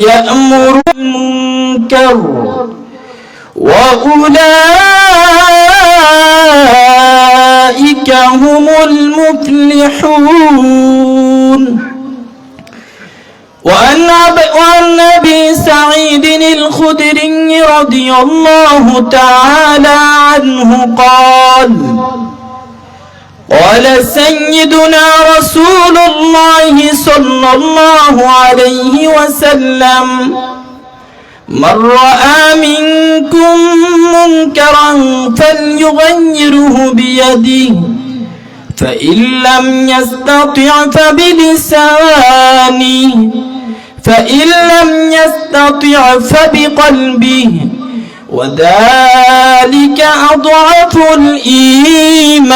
يأمر بالمنكر وأولئك هم المفلحون. وعن أبي سعيد الخدري رضي الله تعالى عنه قال سيدنا رسول الله صلى الله عليه وسلم: من رأى منكم منكرا فليغيره بيده، فإن لم يستطع فبلسانه، فإن لم يستطع فبقلبه، وذلك أضعف الإيمان.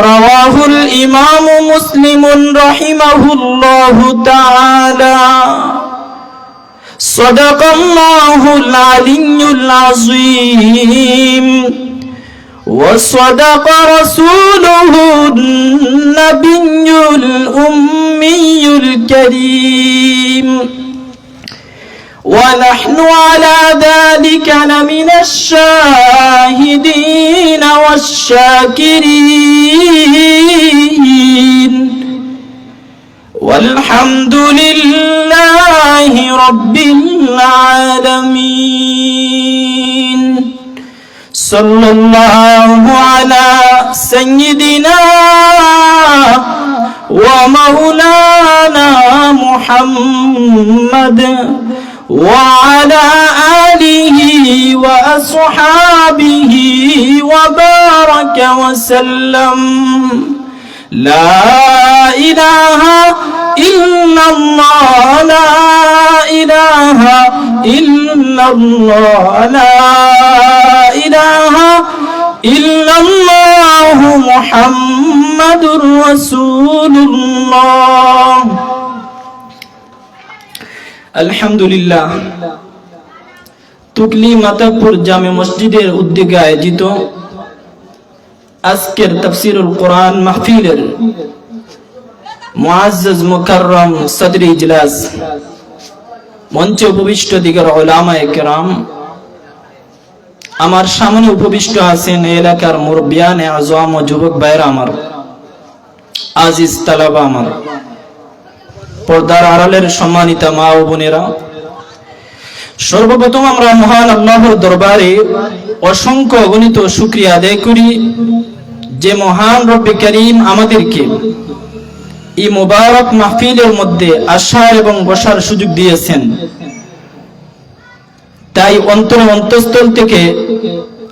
رواه الإمام مسلم رحمه الله تعالى. صدق الله العلي العظيم، وصدق رسوله النبي الأمي الكريم، ونحن على ذلك لمن الشاهدين والشاكرين، والحمد لله رب العالمين. صلى الله على سيدنا ومولانا محمد وعلى آله وأصحابه وبارك وسلم. لا إله إلا الله، لا إله إلا الله، لا إله إلا الله محمد رسول الله। আলহামদুলিল্লাহ, তুকলি মাতাপুর জামে মসজিদের উদ্যোগে আয়োজিত আজকের তাফসীরুল কোরআন মাহফিলের মুআজ্জাজ মুকাররম সদরি ইজলাস, মঞ্চে উপবিষ্ট দিগর উলামায়ে কেরাম, আমার সামনে উপবিষ্ট আছেন এলাকার মুরব্বিয়ানে আযম ও যুবক ভাইরা, আমার আজিজ তালাবা, আমার পর্দার আড়ালের সম্মানিত মা ও বোনেরা, সর্বপ্রথম আমরা মহান আল্লাহর দরবারে অসংখ্য অগণিত শুকরিয়া আদায় করি যে মহান রব্বে কারীম আমাদেরকে এই মুবারক মাহফিলের মধ্যে আসার এবং বসার সুযোগ দিয়েছেন। তাই অন্তঃস্থল থেকে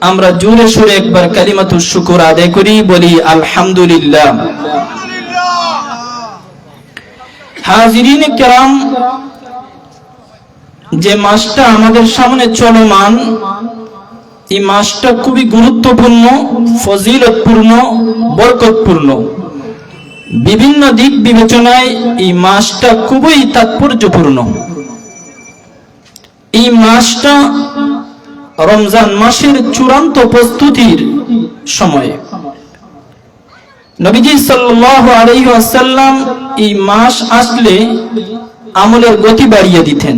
আমরা জোরে সোরে একবার কালিমাতুশ শুকর আদায় করি, বলি আলহামদুলিল্লাহ। হাজিরিন কেরাম, যে মাসটা আমাদের সামনে চলমান, এই মাসটা খুবই গুরুত্বপূর্ণ, ফজিলতপূর্ণ, বরকতপূর্ণ। বিভিন্ন দিক বিবেচনায় এই মাসটা খুবই তাৎপর্যপূর্ণ। এই মাসটা রমজান মাসের চূড়ান্ত প্রস্তুতির সময়। নবীজি সাল্লাল্লাহু আলাইহি ওয়াসাল্লাম এই মাস আসলে আমলের গতি বাড়িয়ে দিতেন।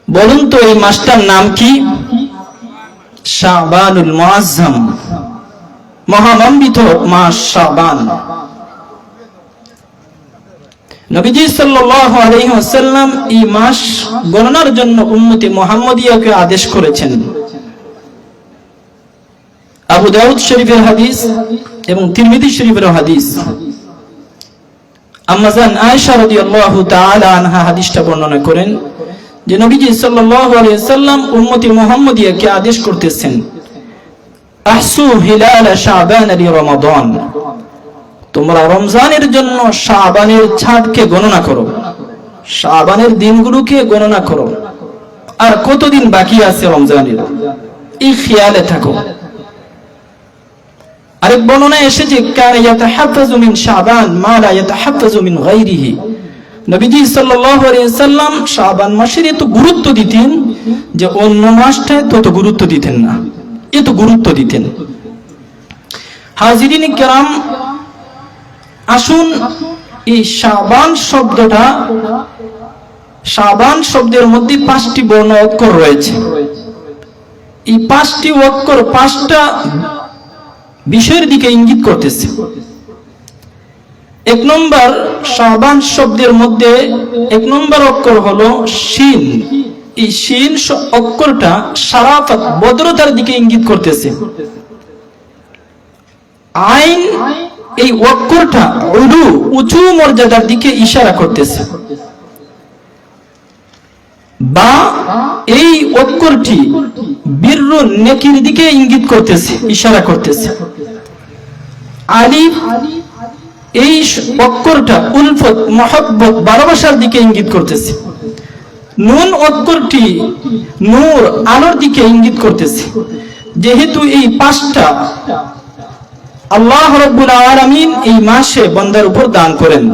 বলুন তো এই মাসটার নাম কি? শাবানুল মুআজ্জাম, মহামণ্ডিত মাস শাবান। নবীজি সাল্লাল্লাহু আলাইহি ওয়াসাল্লাম এই মাস গণনার জন্য উম্মতে মুহাম্মদিয়াকে আদেশ করেছেন। আবু দাউদ শরীফের হাদিস এবং তিরমিজি শরীফের হাদিস, আম্মা জান আয়েশা রাদিয়াল্লাহু তাআলা আনহা হাদিসটা বর্ণনা করেন যে নবীজি সাল্লাল্লাহু আলাইহি ওয়াসাল্লাম উম্মতি মুহাম্মদিয়াকে আদেশ করতেছেন, আহসু হিলাল শাবান লি রমাদান, তোমরা রমজানের জন্য শাবানের ছাদকে গণনা করো, শাবানের দিনগুলোকে গণনা করো, আর কতদিন বাকি আছে রমজানের, এই খেয়ালে থাকো। আরেক বর্ণনায় এসেছে কানা ইয়াতাহাফাজু মিন শাবান মা লা ইয়াতাহাফাজু মিন গায়রিহি, নবীজি সাল্লাল্লাহু আলাইহি ওয়াসাল্লাম শাবান মাসের এত গুরুত্ব দিতেন যে অন্য মাসটায় তত গুরুত্ব দিতেন না, এত গুরুত্ব দিতেন। হাজিরিন কিরাম, আসুন এই শাবান শব্দটা, শাবান শব্দের মধ্যে 5টি বর্ণ অক্ষর রয়েছে। এই 5টি অক্ষর 5টা বিষয়ের দিকে ইঙ্গিত করতেছে। 1 নম্বর শাবান শব্দের মধ্যে 1 নম্বর অক্ষর হলো শিন। এই শিন অক্ষরটা শারাফত, ভদ্রতার দিকে ইঙ্গিত করতেছে। আইন, এই অক্ষরটা উলু, উঁচু মর্যাদার দিকে ইশারা করতেছে। বা এই অক্ষরটি বীর্য, নেকির দিকে ইঙ্গিত করতেছে, ইশারা করতেছে। আলিফ, এই অক্ষরটা উলফত, মহব্বত, ভালোবাসার দিকে ইঙ্গিত করতেছে। নুন অক্ষরটি নূর, আলোর দিকে ইঙ্গিত করতেছে। যেহেতু এই 5টা আল্লাহ রাব্বুল আলামিন এই মাসে বান্দার উপর দান করেন,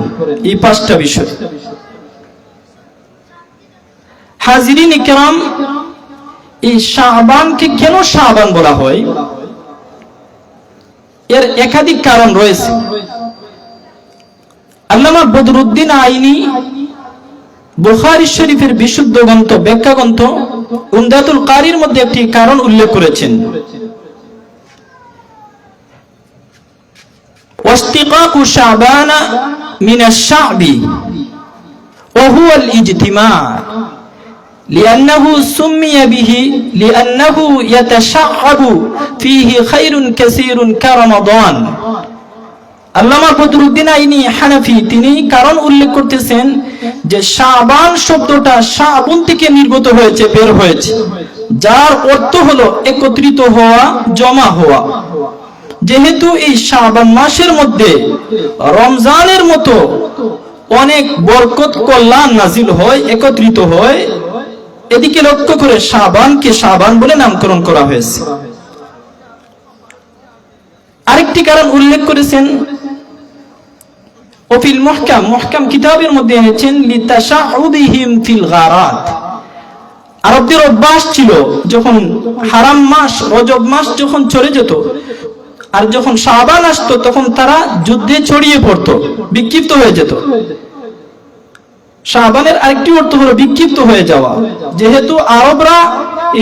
এই 5টা বিষয়। হাজিরিন ইকরাম, এই শাবানকে কেন শাবান বলা হয়? এর একাধিক কারণ রয়েছে। আল্লামা বদরুদ্দিন আইনি বুখারী শরীফের বিশুদ্ধ গ্রন্থ, ব্যাখ্যা গ্রন্থ উমদাতুল কারীর মধ্যে একটি কারণ উল্লেখ করেছেন। واستقاق شعبان من الشعب وهو الاجتماع لأنه سمي به لأنه يتشعب فيه خير كثير كرمضان। আল্লামা বদরুদ্দিন আইনি হানাফি তিনি কারণ উল্লেখ করতেছেন যে শাবান শব্দটা শাবুন থেকে নির্গত হয়েছে, বের হয়েছে, যার অর্থ হলো একত্রিত হওয়া, জমা হওয়া। যেহেতু এই শাবান মাসের মধ্যে রমজানের মতো অনেক বরকত, কল্যাণ নাজিল হয়, একত্রিত হয়, এদিকে লক্ষ্য করে শাবানকে শাবান বলে নামকরণ করা হয়েছে। আরেকটি কারণ উল্লেখ করেছেন ওফিল মুহকাম, মুহকাম কিতাবের মধ্যে এনেছেন লিতাশাউবিহিম ফিল গারাত। আরবদের অভ্যাস ছিল যখন হারাম মাস, রজব মাস যখন চলে যেত আর যখন শাবান আসতো তখন তারা যুদ্ধে ছড়িয়ে পড়তো, বিক্ষিপ্ত হয়ে যেত। শাবানের আরেকটি অর্থ হলো বিক্ষিপ্ত হয়ে যাওয়া। যেহেতু আরবরা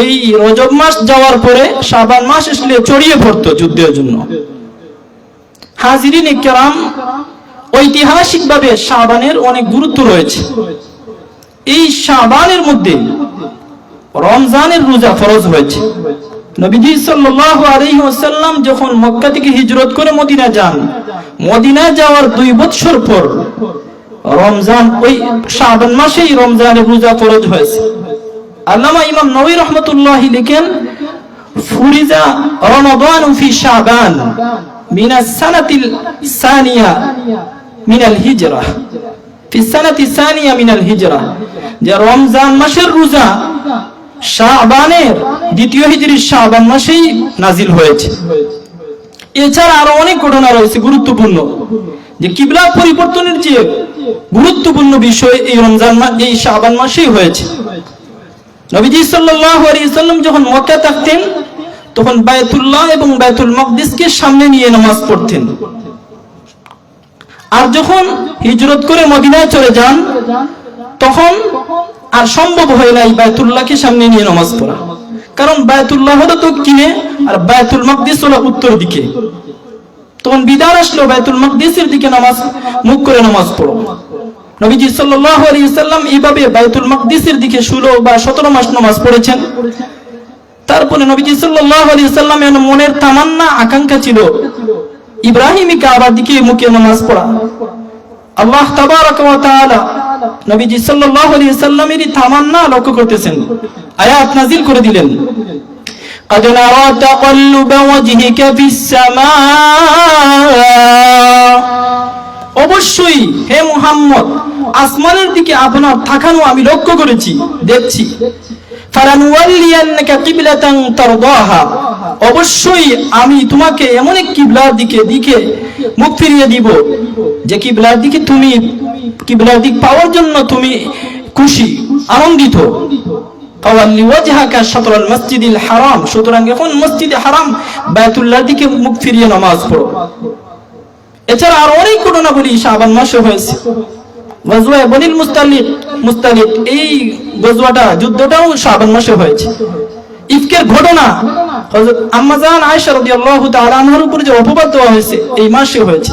এই রজব মাস যাওয়ার পরে শাবান মাস আসলে ছড়িয়ে পড়তো যুদ্ধের জন্য। হাজিরিন ইকরাম, ঐতিহাসিকভাবে শাবানের অনেক গুরুত্ব রয়েছে। এই শাবানের মধ্যে রমজানের রোজা ফরজ হয়েছে। নবীজি সাল্লাল্লাহু আলাইহি ওয়াসাল্লাম যখন মক্কা থেকে হিজরত করে মদিনা যান, মদিনা যাওয়ার 2 বছর পর রমজান, ওই শাবান মাসেই রমজানের রোজা ফরজ হয়েছে। আল্লামা ইমাম নবী রাহমাতুল্লাহি লিখেন, ফুরিজা রমাদান ফি শাবান মিনাস সানাতিল সানিয়া মিনাল হিজরা, ফি সানাতি সানিয়া মিনাল হিজরা, যে রমজান মাসের রোজা শাবানের 2য় হিজরির শাবান মাসেই নাজিল হয়েছে। এছাড়া আরো অনেক ঘটনা রয়েছে গুরুত্বপূর্ণ, যে কিবলা পরিবর্তনের যে গুরুত্বপূর্ণ বিষয় এই রমজান মাস, এই শাবান মাসেই হয়েছে। নবীজি সাল্লাল্লাহু আলাইহি ওয়াসাল্লাম যখন মক্কা থাকতেন তখন বায়তুল্লাহ এবং বায়তুল মাকদিসকে সামনে নিয়ে নামাজ পড়তেন। আর যখন হিজরত করে মদিনায় চলে যান তখন আর সম্ভব হয় না এই বায়তুল্লাহকে সামনে নিয়ে নামাজ পড়া, কারণ বায়তুল্লাহ হলো দক্ষিণে আর বায়তুল মাকদিস হলো উত্তর দিকে। তখন বিধান আসলো বায়তুল মাকদিসের দিকে নামাজ, মুখ করে নামাজ পড়ো। নবীজি সাল্লাল্লাহু আলাইহি ওয়াসাল্লাম এইভাবে বায়তুল মাকদিসের দিকে 16 বা 17 মাস নামাজ পড়েছেন। তারপরে নবীজি সাল্লাল্লাহু আলাইহি ওয়াসাল্লামের মনের তামান্না, আকাঙ্ক্ষা ছিল ইব্রাহিমি কাবার দিকে মুখে নামাজ পড়া। আল্লাহ তাবারাক ওয়া তাআলা নবীজি সাল্লাল্লাহু আলাইহি ওয়াসাল্লামের তামান্না লক্ষ্য করতেছেন, আয়াত নাযিল করে দিলেন, قد نرى تقلب وجهك في السماء, অবশ্যই হে মুহাম্মদ আসমানের দিকে আপনার তাকানো আমি লক্ষ্য করেছি, দেখছি। ফালানুওয়াল্লিয়ান্নাকা কিবলাতান তারদাহা, অবশ্যই আমি তোমাকে এমন এক কিবলার দিকে মুখ ফিরিয়ে দিব যে কিবলার দিকে তুমি, কিবলার দিক পাওয়ার জন্য তুমি খুশি, আনন্দিত। ফাওয়াল্লি ওয়াজহাকা শাতরাল মসজিদিল হারাম, সুতরাং এখন মসজিদে হারাম বায়তুল্লাহর দিকে মুখ ফিরিয়ে নামাজ পড়ো। এছাড়া আর অনেক ঘটনাবলী শাবান মাসে হয়েছে। গজওয়া বনিল মুস্তালিক এই গজওয়াটা যুদ্ধটাও শাবান মাসে হয়েছে। ইফকের ঘটনা হযরত আম্মা জান আয়েশা রাদিয়াল্লাহু তাআলা আনহার উপর যে অপবাদ দেওয়া হয়েছে এই মাসে হয়েছে।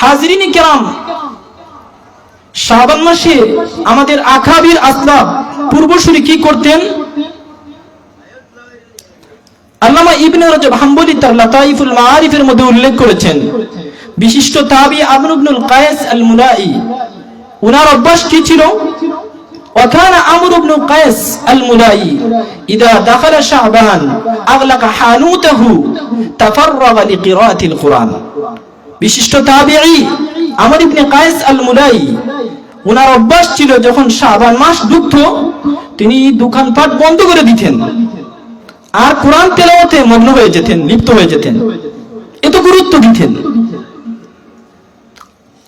হাজিরিন কিরাম, শাবান মাসে আমাদের আকাবির আসলাফ পূর্বসূরি কি করতেন? আল্লামা ইবনে রজব হাম্বলি তার লাতাইফুল মাআরিফের মধ্যে উল্লেখ করেছেন, বিশিষ্ট তাবি আমর ইবনুল কায়েস আল মুলাই উনার অভ্যাস কি ছিল? وكان عمرو بن قيس الملائي إذا دخل شعبان أغلق حانوته تفرغ لقراءة القرآن। বিশিষ্ট তাবিঈ আমর ইবনে কায়েস আল মুলাই উনার অভ্যাস ছিল যখন শাবান মাস ঢুকতো তিনি দোকানপাট বন্ধ করে দিতেন আর কোরআন তেলাওয়াতে মগ্ন হয়ে যেতেন, লিপ্ত হয়ে যেতেন, এত গুরুত্ব দিতেন।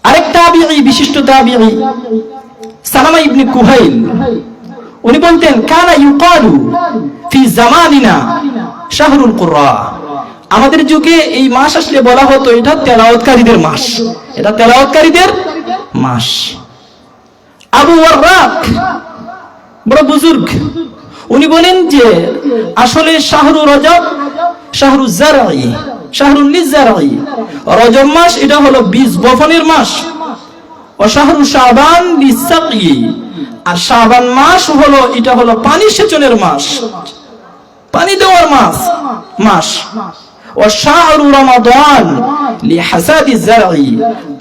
আরেক তাবিঈ, বিশিষ্ট তাবিঈ সালামা ইবনে কুহাইল, উনি বলতেন কানা ইউকালু ফি জামানিনা শাহরুল কুরআ। আমাদের যুগে এই মাস আসলে বলা হতো এটা তেলাওয়াতকারীদের মাস, এটা তেলাওয়াতকারীদের মাস। আবু ওয়াররাক বড় বুজুর্গ, উনি বলেন যে আসলে শাহরু রজব, শাহরু জারঈ, শাহরুল লিজারঈ, রজব মাস এটা হলো বীজ বপনের মাস। ও শাহরু শাবান লিসাকি, আর শাবান মাস হলো এটা হলো পানি সেচনের মাস, পানি দেওয়ার মাস। ও শাহরু রমাদান লিহাসাদি জারঈ,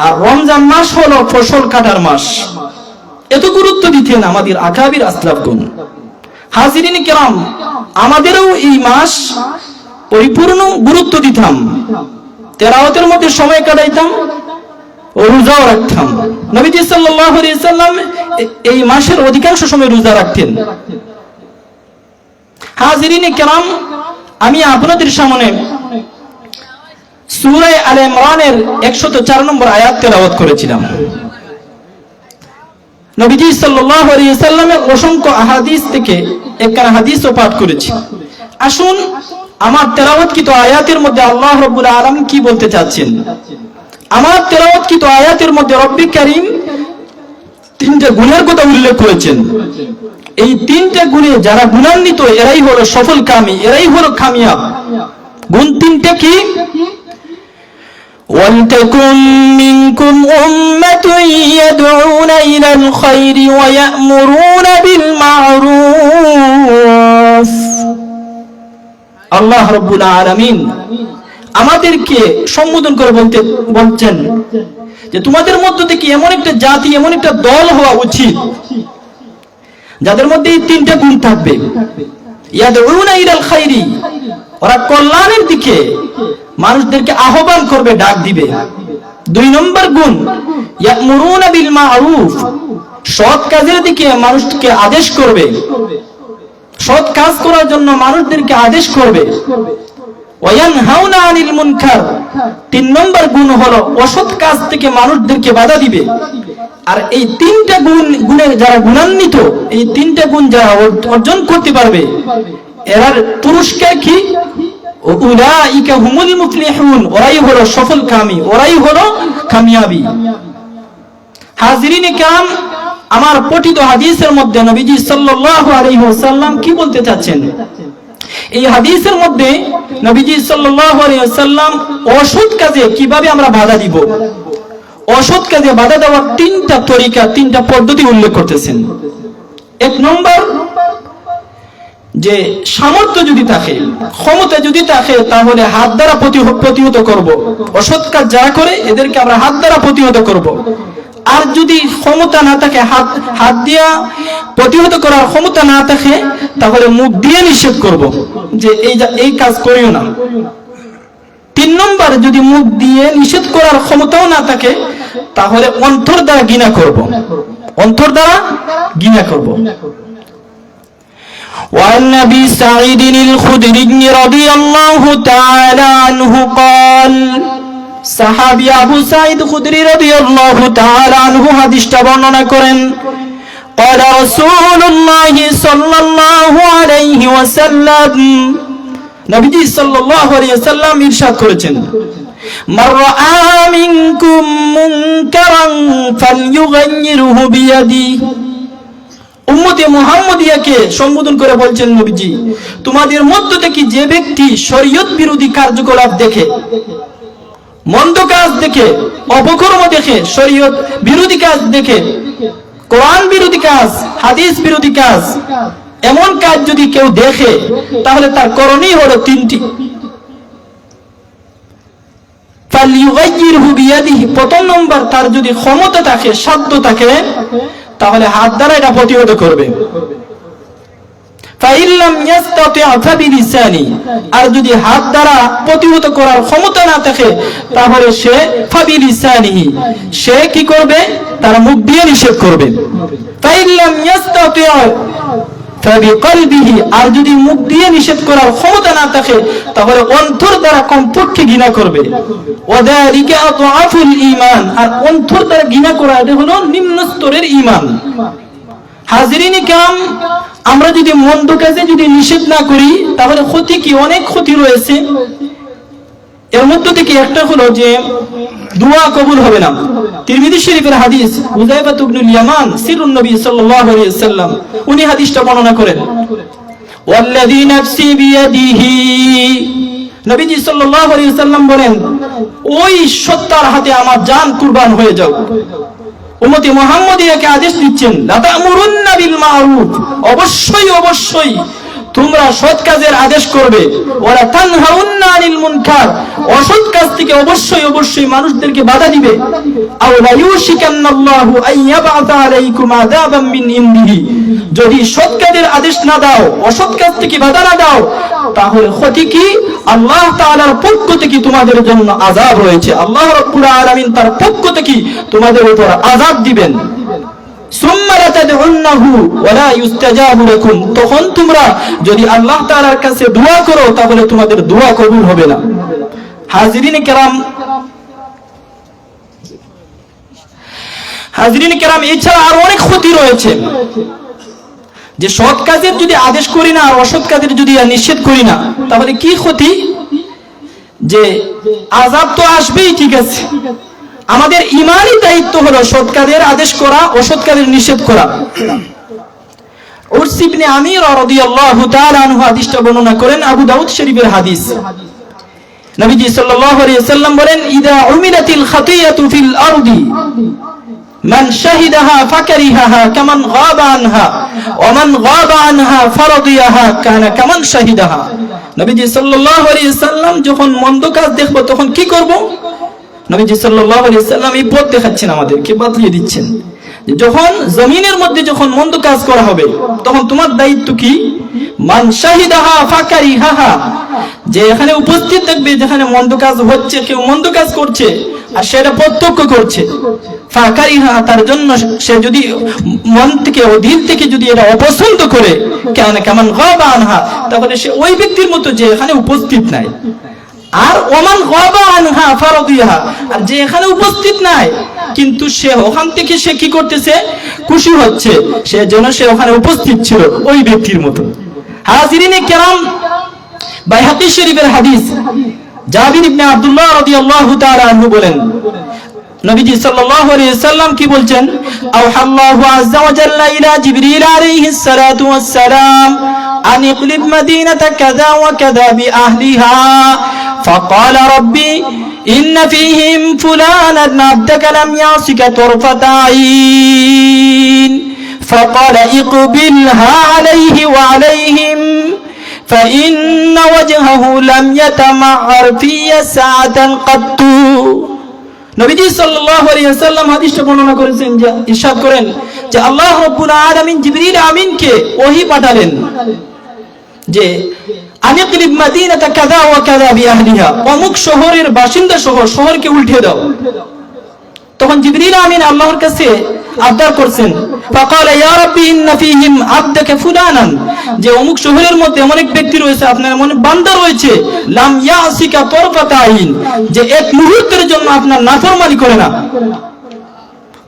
আর রমজান মাস হলো ফসল কাটার মাস। এত গুরুত্ব দিতেন আমাদের আকাবির আসলাফগণ। হাজিরিন কিরাম, আমাদেরও এই মাস পরিপূর্ণ গুরুত্ব দিতাম, তেলাওয়াতের মধ্যে সময় কাটাইতাম, রোজাও রাখতাম। নবীজি সাল্লাল্লাহু আলাইহি সাল্লাম এই মাসের অধিকাংশ সময় রোজা রাখতেন। হাজিরিন কিরাম, আমি আপনাদের সামনে সূরা আলে ইমরানের 104 নম্বর আয়াত তেলাওয়াত করেছিলাম। নবীজি সাল্লাল্লাহু আলাইহি সাল্লামের অসংখ্য আহাদিস থেকে একখানা হাদিসও পাঠ করেছি। আসুন আমার তেলাওয়াতকৃত আয়াতের মধ্যে আল্লাহ রাব্বুল আলামিন কি বলতে চাচ্ছেন। আমার তেলাওয়াতকৃত আয়াতের মধ্যে রব্বি কারীম তিনটা গুণের কথা উল্লেখ করেছেন। এই তিনটা গুণে যারা গুণান্বিত এরাই হলো সফলকামী, এরাই হলো কামিয়াব। গুণ তিনটা কি? وَلْتَكُنْ مِنْكُمْ أُمَّةٌ يَدْعُونَ إِلَى الْخَيْرِ وَيَأْمُرُونَ بِالْمَعْرُوفِ। আল্লাহ রাব্বুল আলামিন আমাদেরকে সম্বোধন করে বলছেন যে তোমাদের মধ্য থেকে এমন একটা জাতি, এমন একটা দল হওয়া উচিত যাদের মধ্যে এই তিনটা গুণ থাকবে। ইয়াদউনা ইলাল খায়রি, ওরা কল্যাণের দিকে মানুষদেরকে আহ্বান করবে, ডাক দিবে। 2 নম্বর গুণ ইয়ামুরুনা বিল মারুফ, সৎ কাজের দিকে মানুষকে আদেশ করবে, সৎ কাজ করার জন্য মানুষদেরকে আদেশ করবে। ওয়ায়ানহাউনা আনিল মুনকার, 3 নম্বর গুণ হলো অসৎ কাজ থেকে মানুষদেরকে বাধা দিবে। আর এই তিনটা গুণে যারা গুণান্বিত, এই তিনটা গুণ যারা অর্জন করতে পারবে এর পুরস্কার কি? উলাইকা হুমুল মুফলিহুন, ওরাই হলো সফলকামী, ওরাই হলো কামিয়াবী। হাজিরিন কিরাম, আমার পঠিত হাদিসের মধ্যে নবীজি সাল্লাল্লাহু আলাইহি ওয়াসাল্লাম কি বলতে চাচ্ছেন? এই হাদিসের মধ্যে নবীজি সাল্লাল্লাহু আলাইহি ওয়াসাল্লাম অসৎ কাজে কিভাবে আমরা বাধা দিব, অসৎ কাজে বাধা দেওয়ার 3টা তরিকা, 3টা পদ্ধতি উল্লেখ করতেছেন। 1 নম্বর, যে সামর্থ্য যদি থাকে, ক্ষমতা যদি থাকে, তাহলে হাত দ্বারা প্রতিহত করব। অসৎ কাজ যারা করে এদেরকে আমরা হাত দ্বারা প্রতিহত করব। আর যদি ক্ষমতা না থাকে, হাত দিয়া প্রতিহত করার ক্ষমতা না থাকে, তাহলে মুখ দিয়ে নিষেধ করব যে এই কাজ করিও না। 3 নম্বর, যদি মুখ দিয়ে নিষেধ করার ক্ষমতাও না থাকে, তাহলে অন্তর দ্বারা ঘৃণা করব, অন্তর দ্বারা ঘৃণা করব। وعن أبي سعيد الخدري رضي الله تعالى عنه قال, সাহাবী আবু সাঈদ খুদরি রাদিয়াল্লাহু তাআলা আনহু হাদিসটা বর্ণনা করেন, قال رسول الله صلى الله عليه وسلم, নবীজি সাল্লাল্লাহু আলাইহি ওয়াসাল্লাম ইরশাদ করেছেন, মান রাআ মিনকুম মুনকারান ফালইউগাইয়িরহু বিয়াদিহি। উম্মতে মুহাম্মদিয়াকে সম্বোধন করে বলছেন নবীজি, তোমাদের মধ্য থেকে যে ব্যক্তি শরীয়ত বিরোধী কার্যকলাপ দেখে, মন্দ কাজ দেখে, অপকর্ম দেখে, শরীয়ত বিরোধী কাজ দেখে, কোরআন বিরোধী কাজ, হাদিস বিরোধী কাজ, এমন কাজ যদি কেউ দেখে, তাহলে তার করণীয় হলো তিনটি। ফালইউগাইয়িরহু বিয়াদিহি, প্রথম নম্বর, তার যদি ক্ষমতা থাকে, সাধ্য থাকে, তাহলে হাত দ্বারা এটা প্রতিহত করবে। ফাইল্লাম ইয়াস্তাতি' ফাবিলিসানি, আর যদি হাত দ্বারা প্রতিহত করার ক্ষমতা না থাকে, তাহলে সে ফাবিলিসানিহি, সে কি করবে, তার মুখ দিয়ে নিষেধ করবে। ফাইল্লাম ইয়াস্তাতি' ফাবিকলবিহি, আর যদি মুখ দিয়ে নিষেধ করার ক্ষমতা না থাকে, তাহলে অন্তর দ্বারা কমপক্ষে ঘৃণা করবে। ওয়াযালিকা আযআফুল ঈমান, আর অন্তর দ্বারা ঘৃণা করা এটা হলো নিম্ন স্তরের ঈমান। হাজিরিন কিরাম, আমরা যদি মন্দ কাজে যদি নিষেধ না করি, তাহলে ক্ষতি কি? অনেক ক্ষতি রয়েছে। এর মধ্যে থেকে একটা হলো যে দোয়া কবুল হবে না। তিরমিজি শরীফের হাদিস, হুযায়ফা ইবনুল ইয়ামান সিরুন নবী সাল্লাল্লাহু আলাইহি ওয়াসাল্লাম, উনি হাদিসটা বর্ণনা করেন, ওয়াল্লাযী নাফসি বিয়াদিহি, নবীজি সাল্লাল্লাহু আলাইহি ওয়াসাল্লাম বলেন, ওই সত্তার হাতে আমার জান কুরবান হয়ে যাও। উম্মতে মুহাম্মদিয়াকে আদেশ দিচ্ছেন, লা তা'মুরুন্না বিল মা'রুফ, অবশ্যই অবশ্যই তোমরা সৎ কাজের আদেশ করবে, ওয়ালা তানহাউন্না আনিল মুনকার, অসৎ কাজ থেকে অবশ্যই অবশ্যই মানুষদেরকে বাধা দিবে। আও লা ইউশিকান্নাল্লাহু আন ইয়াবআসা আলাইকুম আযাবাম মিন ইনদিহি, যদি সৎ কাজের আদেশ না দাও, অসৎ কাজ থেকে বাধা না দাও, তাহলে ক্ষতি কি? আল্লাহ তাআলার পক্ষ থেকে তোমাদের জন্য আযাব রয়েছে। আল্লাহ রাব্বুল আলামিন তার পক্ষ থেকে তোমাদের উপর আযাব দিবেন। সুম্মা লাতাদউন্নাহু ওয়া লা ইউস্তাজাবু লাকুম, তখন তোমরা যদি আল্লাহ তাআলার কাছে দোয়া করো, তাহলে তোমাদের দোয়া কবুল হবে না। হাজিরিন কিরাম, এছাড়া আর অনেক ক্ষতি রয়েছে। যে সৎ কাজের যদি আদেশ করি না, আর অসৎ কাজের যদি নিষেধ করি না, তাহলে কি ক্ষতি? যে আযাব তো আসবেই, ঠিক আছে, আমাদের ঈমানি দায়িত্ব হলো সৎ কাজের আদেশ করা, অসৎ কাজের নিষেধ করা। উরস ইবনে আমির রাদিয়াল্লাহু তাআলা আনহু হাদিসটা বর্ণনা করেন, আবু দাউদ শরীফের হাদিস। নবীজি সাল্লাল্লাহু আলাইহি ওয়াসাল্লাম বলেন, ইযা উমিলাতিল খাতিয়াতু ফিল আরদি মান শাহিদাহা ফাকারিহাহা কামান গাবা আনহা ওয়া মান গাবা আনহা ফারাদিয়াহা কানা কামান শাহিদাহা। নবীজি সাল্লাল্লাহু আলাইহি ওয়াসাল্লাম যখন মন্দ কাজ দেখব, তখন কি করব? নবীজি সাল্লাল্লাহু আলাইহি ওয়াসাল্লাম এই পথ দেখাচ্ছেন, আমাদেরকে বাতলিয়ে দিচ্ছেন, যখন জমিনের মধ্যে যখন মন্দ কাজ করা হবে, তখন তোমার দায়িত্ব কি? মান শাহিদাহা ফাকারিহাহা, যে এখানে উপস্থিত থাকবে, যেখানে মন্দ কাজ হচ্ছে, কেউ মন্দ কাজ করছে আর সেটা প্রত্যক্ষ করছে, ফাকারিহা, তার জন্য সে যদি মন থেকে ও দিল থেকে যদি এটা অপছন্দ করে, কেমন গাবা আনহা, তাহলে সে ওই ব্যক্তির মতো যে এখানে উপস্থিত নাই। আর ওমান গাবা আনহা ফারাদিহা, আর যে এখানে উপস্থিত নাই কিন্তু সে ওখান থেকে সে কি করতেছে? খুশি হচ্ছে, সে যেন সে ওখানে উপস্থিত ছিল, ওই ব্যক্তির মতো। হাজিরিনে কেরাম, বাইহাকী শরীফের হাদিস, জাবির ইবনে আব্দুল্লাহ রাদিয়াল্লাহু তাআলা আনহু বলেন, নবীজি সাল্লাল্লাহু আলাইহি ওয়াসাল্লাম কি বলছেন? আল্লাহু আযজা ওয়া জাল্লা ইলা জিবরিল আলাইহিস সালাতু ওয়াস সালাম আন ইকলিব মাদিনাতা কাযা ওয়া কাযা বিআহলিহা ফাকালা রাব্বি ইন্না ফীহিম ফুলানান আবদাকা লাম ইয়াসিকা তুরফাতা আইন ফাকালা ইকবিলহা আলাইহি ওয়া আলাইহিম فإن وجهه لم يتمعر في ساعة قط। নবীজি সাল্লাল্লাহু আলাইহি ওয়াসাল্লাম হাদিসটা বর্ণনা করেছেন, যে ইরশাদ করেন যে আল্লাহ রাব্বুল আলামিন জিবরিল আমিনকে ওহী পাঠালেন যে আনিকলিব মাদিনাতা কাযা ওয়া কাযা বিআহলিহা, অমুক শহরের বাসিন্দা শহরকে উল্টে দাও। তখন জিবরিল আমিন আল্লাহর কাছে আবদার করছেন, ফাকালা ইয়া রাব্বি ইন্না ফীহিম আবদাকা ফুলানান, যে অমুক শহরের মধ্যে এমন এক ব্যক্তি রয়েছে, আপনার এমন বান্দা রয়েছে, লাম ইয়াসিকা তুরফাতা আইন, যে এক মুহূর্তের জন্য আপনার নাফরমানি করে না।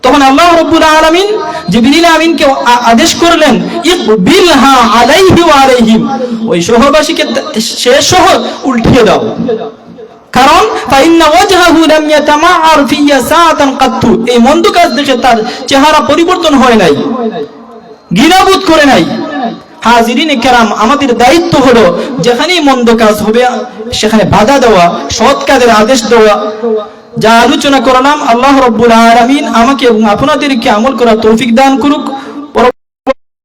তখন আল্লাহ রাব্বুল আলামিন জিবরিল আমিনকে আদেশ করলেন, ইকবিলহা আলাইহি ওয়া আলাইহিম, ওই শহরবাসীকে সে শহর উল্টিয়ে দাও। কারণ ফাইন্না ওয়াজহাহু লাম ইয়াতামাআর ফিয়া সাআতান কাত্তু, এই মন্দ কাজ দেখে তার চেহারা পরিবর্তন হয় নাই, ঘৃণাবোধ করে নাই। হাজিরিনে কেরাম, আমাদের দায়িত্ব হলো যেখানেই মন্দ কাজ হবে সেখানে বাধা দেওয়া, সৎ কাজের আদেশ দেওয়া। যা আলোচনা করলাম, আল্লাহ রাব্বুল আলামিন আমাকে এবং আপনাদেরকে আমল করার তৌফিক দান করুক।